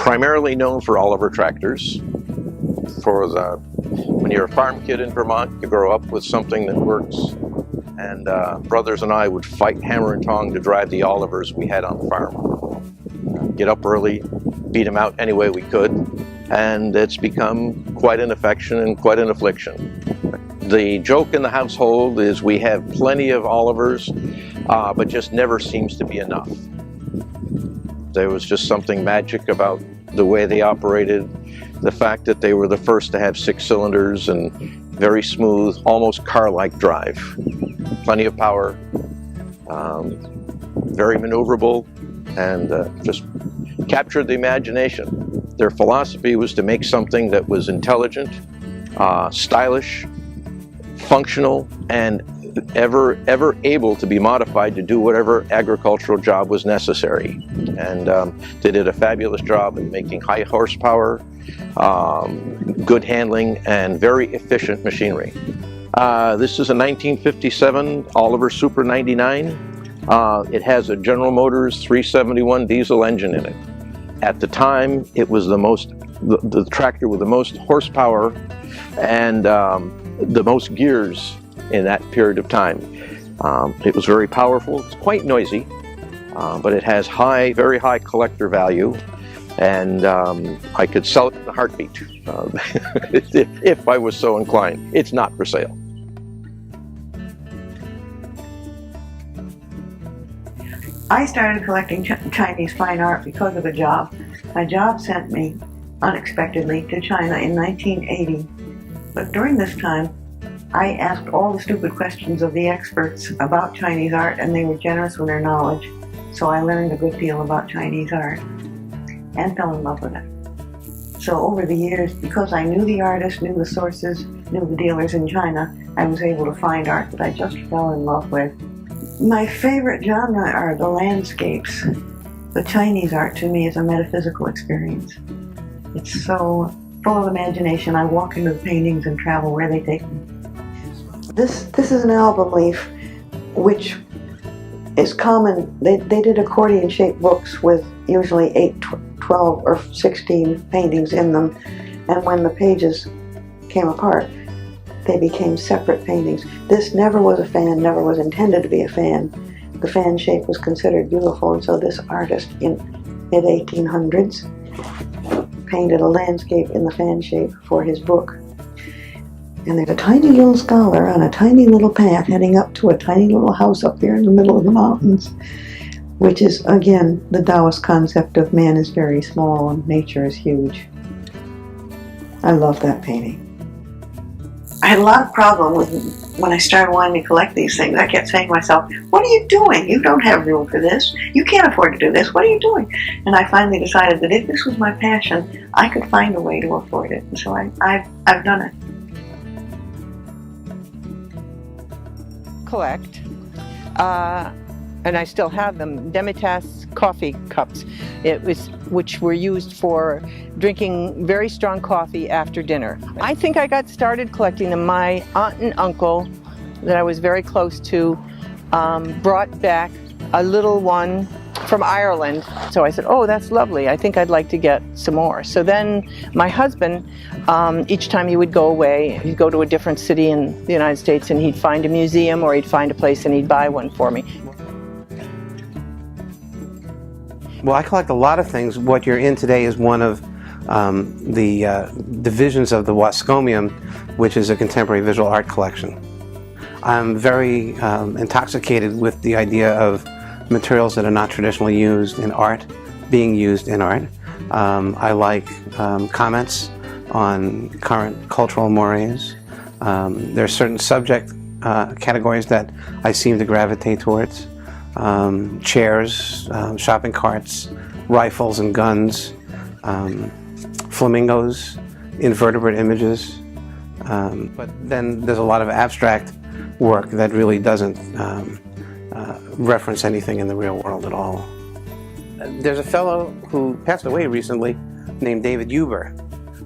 primarily known for Oliver tractors. When you're a farm kid in Vermont, you grow up with something that works. And brothers and I would fight hammer and tong to drive the Olivers we had on the farm. Get up early, beat them out any way we could, and it's become quite an affection and quite an affliction. The joke in the household is we have plenty of Olivers, but just never seems to be enough. There was just something magic about the way they operated, the fact that they were the first to have 6 cylinders and very smooth, almost car-like drive. Plenty of power, very maneuverable, and just captured the imagination. Their philosophy was to make something that was intelligent, stylish, functional, and ever able to be modified to do whatever agricultural job was necessary. And they did a fabulous job in making high horsepower, good handling, and very efficient machinery. This is a 1957 Oliver Super 99. It has a General Motors 371 diesel engine in it. At the time, it was the tractor with the most horsepower and the most gears in that period of time. It was very powerful. It's quite noisy, but it has very high collector value, and I could sell it in a heartbeat if I was so inclined. It's not for sale. I started collecting Chinese fine art because of a job. My job sent me unexpectedly to China in 1980. But during this time, I asked all the stupid questions of the experts about Chinese art, and they were generous with their knowledge. So I learned a good deal about Chinese art and fell in love with it. So over the years, because I knew the artists, knew the sources, knew the dealers in China, I was able to find art that I just fell in love with. My favorite genre are the landscapes. The Chinese art to me is a metaphysical experience. It's so full of imagination. I walk into the paintings and travel where they take me. This is an album leaf, which is common. They did accordion-shaped books with usually 8, 12, or 16 paintings in them, and when the pages came apart, they became separate paintings. This never was a fan, never was intended to be a fan. The fan shape was considered beautiful, and so this artist in mid-1800s painted a landscape in the fan shape for his book. And there's a tiny little scholar on a tiny little path heading up to a tiny little house up there in the middle of the mountains, which is, again, the Taoist concept of man is very small and nature is huge. I love that painting. I had a lot of problem with when I started wanting to collect these things. I kept saying to myself, what are you doing? You don't have room for this. You can't afford to do this. What are you doing? And I finally decided that if this was my passion, I could find a way to afford it. And so I've done it. Collect, and I still have them, Demitasse coffee cups, which were used for drinking very strong coffee after dinner. I think I got started collecting them. My aunt and uncle that I was very close to brought back a little one from Ireland. So I said, oh, that's lovely. I think I'd like to get some more. So then my husband, each time he would go away, he'd go to a different city in the United States and he'd find a museum or he'd find a place and he'd buy one for me. Well, I collect a lot of things. What you're in today is one of the divisions of the Wascomium, which is a contemporary visual art collection. I'm very intoxicated with the idea of materials that are not traditionally used in art being used in art. I like comments on current cultural mores. There are certain subject categories that I seem to gravitate towards. Chairs, shopping carts, rifles and guns, flamingos, invertebrate images. But then there's a lot of abstract work that really doesn't reference anything in the real world at all. There's a fellow who passed away recently named David Huber,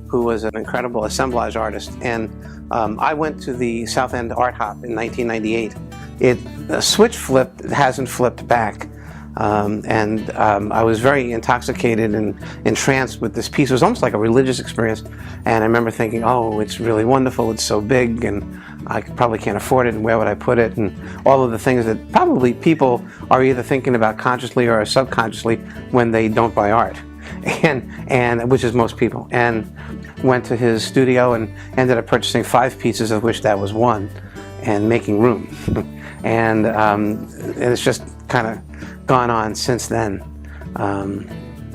who was an incredible assemblage artist, and I went to the South End Art Hop in 1998. It switch flipped, it hasn't flipped back, I was very intoxicated and entranced with this piece. It was almost like a religious experience, and I remember thinking, oh, it's really wonderful, it's so big, and I probably can't afford it, and where would I put it, and all of the things that probably people are either thinking about consciously or subconsciously when they don't buy art, and which is most people. And went to his studio and ended up purchasing 5 pieces, of which that was one, and making room. And it's just kind of gone on since then.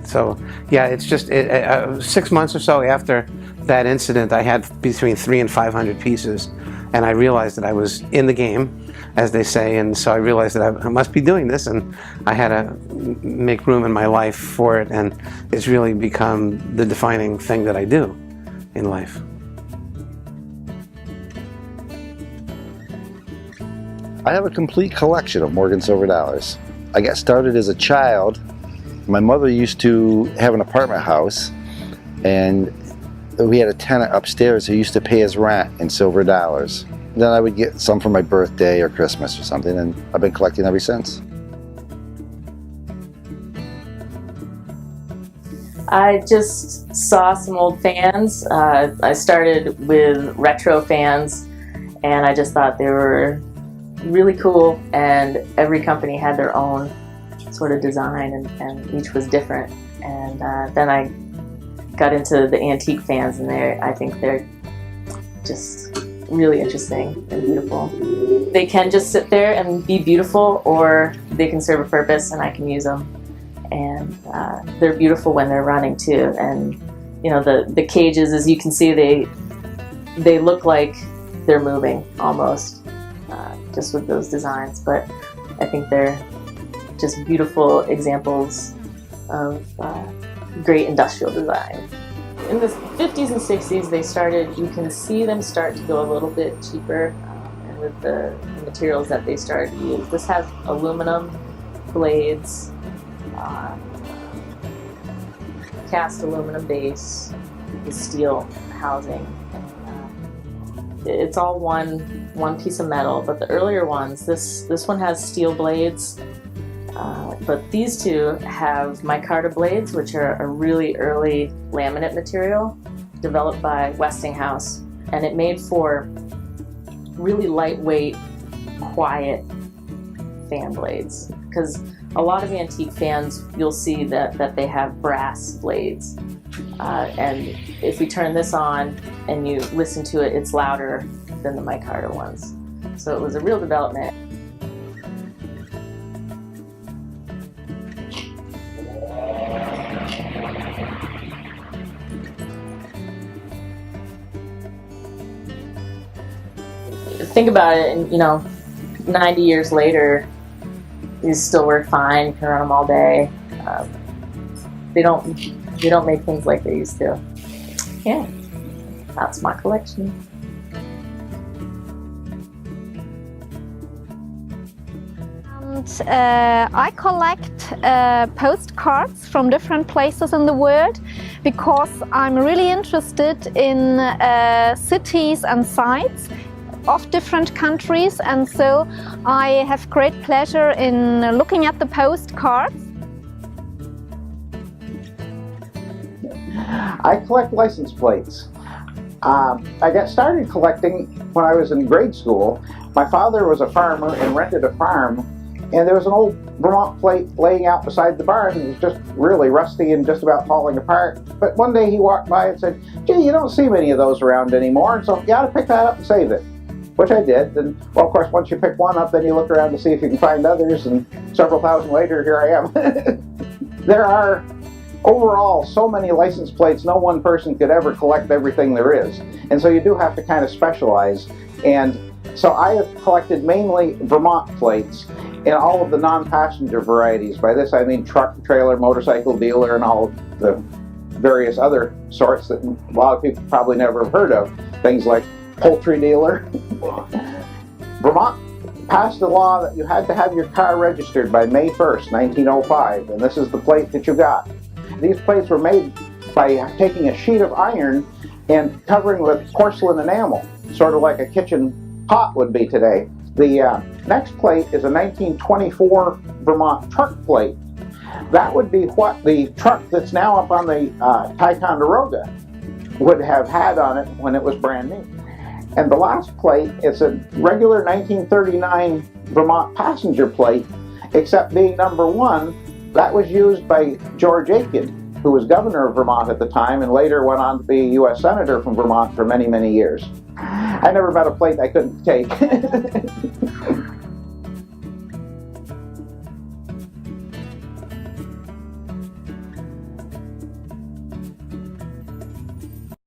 So yeah, it's just 6 months or so after that incident, I had between 300 and 500 pieces, and I realized that I was in the game, as they say, and so I realized that I must be doing this, and I had to make room in my life for it, and it's really become the defining thing that I do in life. I have a complete collection of Morgan silver dollars. I got started as a child. My mother used to have an apartment house, and we had a tenant upstairs who used to pay us rent in silver dollars. Then I would get some for my birthday or Christmas or something, and I've been collecting ever since. I just saw some old fans. I started with retro fans, and I just thought they were really cool, and every company had their own sort of design, and each was different. And then I got into the antique fans, and I think they're just really interesting and beautiful. They can just sit there and be beautiful, or they can serve a purpose, and I can use them. And they're beautiful when they're running too. And you know, the cages, as you can see, they look like they're moving almost, just with those designs. But I think they're just beautiful examples of great industrial design. In the 50s and 60s, they started, you can see them start to go a little bit cheaper, and with the materials that they started to use. This has aluminum blades, cast aluminum base, the steel housing. It's all one piece of metal, but the earlier ones, this one has steel blades, but these two have micarta blades, which are a really early laminate material developed by Westinghouse, and it made for really lightweight, quiet fan blades. Because a lot of antique fans, you'll see that they have brass blades, and if we turn this on and you listen to it, it's louder than the micarta ones. So it was a real development. Think about it, and 90 years later, these still work fine. You can run them all day. They don't make things like they used to. Yeah, that's my collection. And I collect postcards from different places in the world because I'm really interested in cities and sites of different countries, and so I have great pleasure in looking at the postcards. I collect license plates. I got started collecting when I was in grade school. My father was a farmer and rented a farm, and there was an old Vermont plate laying out beside the barn. It was just really rusty and just about falling apart. But one day he walked by and said, "Gee, you don't see many of those around anymore, and so you ought to pick that up and save it." Which I did, and well, of course, once you pick one up, then you look around to see if you can find others, and several thousand later, here I am. There are, overall, so many license plates, no one person could ever collect everything there is. And so you do have to kind of specialize. And so I have collected mainly Vermont plates in all of the non-passenger varieties. By this I mean truck, trailer, motorcycle dealer, and all of the various other sorts that a lot of people probably never have heard of. Things like poultry dealer. Vermont passed a law that you had to have your car registered by May 1st, 1905, and this is the plate that you got. These plates were made by taking a sheet of iron and covering with porcelain enamel, sort of like a kitchen pot would be today. The Next plate is a 1924 Vermont truck plate. That would be what the truck that's now up on the Ticonderoga would have had on it when it was brand new. And the last plate is a regular 1939 Vermont passenger plate, except being number 1, that was used by George Aiken, who was governor of Vermont at the time and later went on to be a U.S. Senator from Vermont for many, many years. I never met a plate I couldn't take.